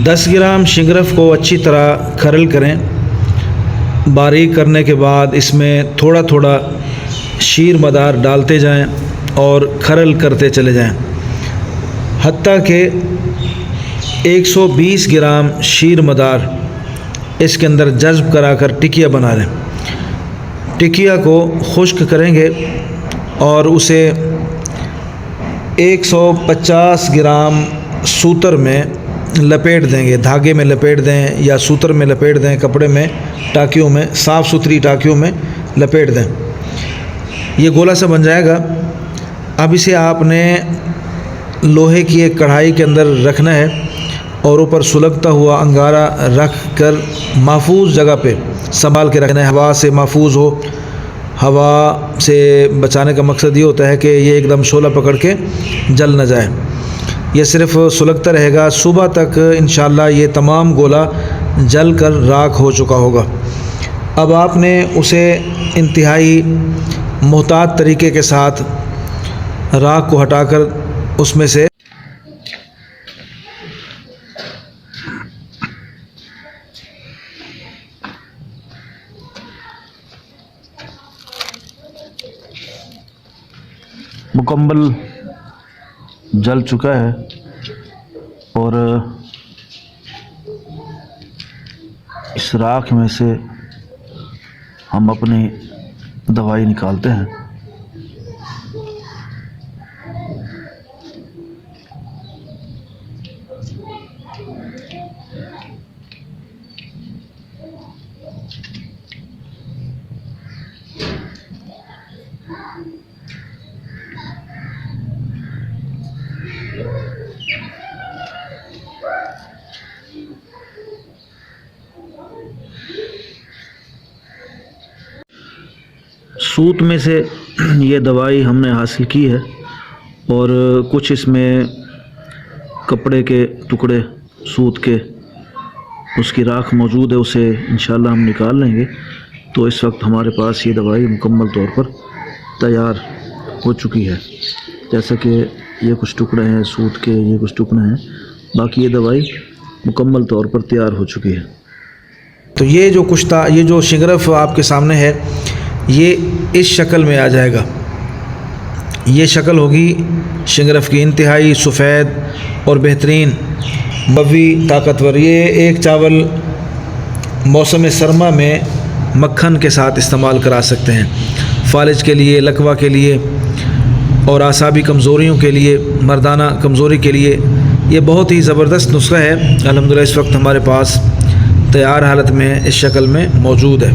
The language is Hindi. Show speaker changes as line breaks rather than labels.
10 ग्राम शिंगरफ को अच्छी तरह खरल करें। बारीक करने के बाद इसमें थोड़ा थोड़ा शीर मदार डालते जाएं और खरल करते चले जाएं, हत्ता कि 120 ग्राम शीर मदार इसके अंदर जज्ब कराकर टिकिया बना लें। टिकिया को खुश्क करेंगे और उसे 150 ग्राम सूतर में लपेट देंगे, धागे में लपेट दें या सूतर में लपेट दें, कपड़े में, टाकियों में, साफ़ सुथरी टाकियों में लपेट दें। ये गोला सा बन जाएगा। अब इसे आपने लोहे की एक कढ़ाई के अंदर रखना है और ऊपर सुलगता हुआ अंगारा रख कर महफूज जगह पे संभाल के रखना है, हवा से महफूज हो। हवा से बचाने का मकसद ये होता है कि ये एकदम शोला पकड़ के जल न जाए। ये सिर्फ़ सुलगता रहेगा। सुबह तक इंशाअल्लाह ये तमाम गोला जल कर राख हो चुका होगा। अब आपने उसे इंतहाई मोहतात तरीके के साथ राख को हटाकर उसमें से मुकम्मल जल चुका है और इस राख में से हम अपनी दवाई निकालते हैं। सूत में से ये दवाई हमने हासिल की है और कुछ इसमें कपड़े के टुकड़े सूत के उसकी राख मौजूद है, उसे इंशाल्लाह हम निकाल लेंगे। तो इस वक्त हमारे पास ये दवाई मुकम्मल तौर पर तैयार हो चुकी है। जैसा कि ये कुछ टुकड़े हैं सूत के, ये कुछ टुकड़े हैं, बाकी ये दवाई मुकम्मल तौर पर तैयार हो चुकी है। तो ये जो कुछ था, ये जो शिंगरफ आपके सामने है, ये इस शक्ल में आ जाएगा। ये शक्ल होगी शिंगरफ की, इंतहाई सफ़ेद और बेहतरीन, बवी, ताकतवर। ये एक चावल मौसम सरमा में मक्खन के साथ इस्तेमाल करा सकते हैं, फालिज के लिए, लकवा के लिए और आसाबी कमज़ोरियों के लिए, मर्दाना कमज़ोरी के लिए ये बहुत ही ज़बरदस्त नुस्खा है। अल्हम्दुलिल्लाह इस वक्त हमारे पास तैयार हालत में इस शक्ल में मौजूद है।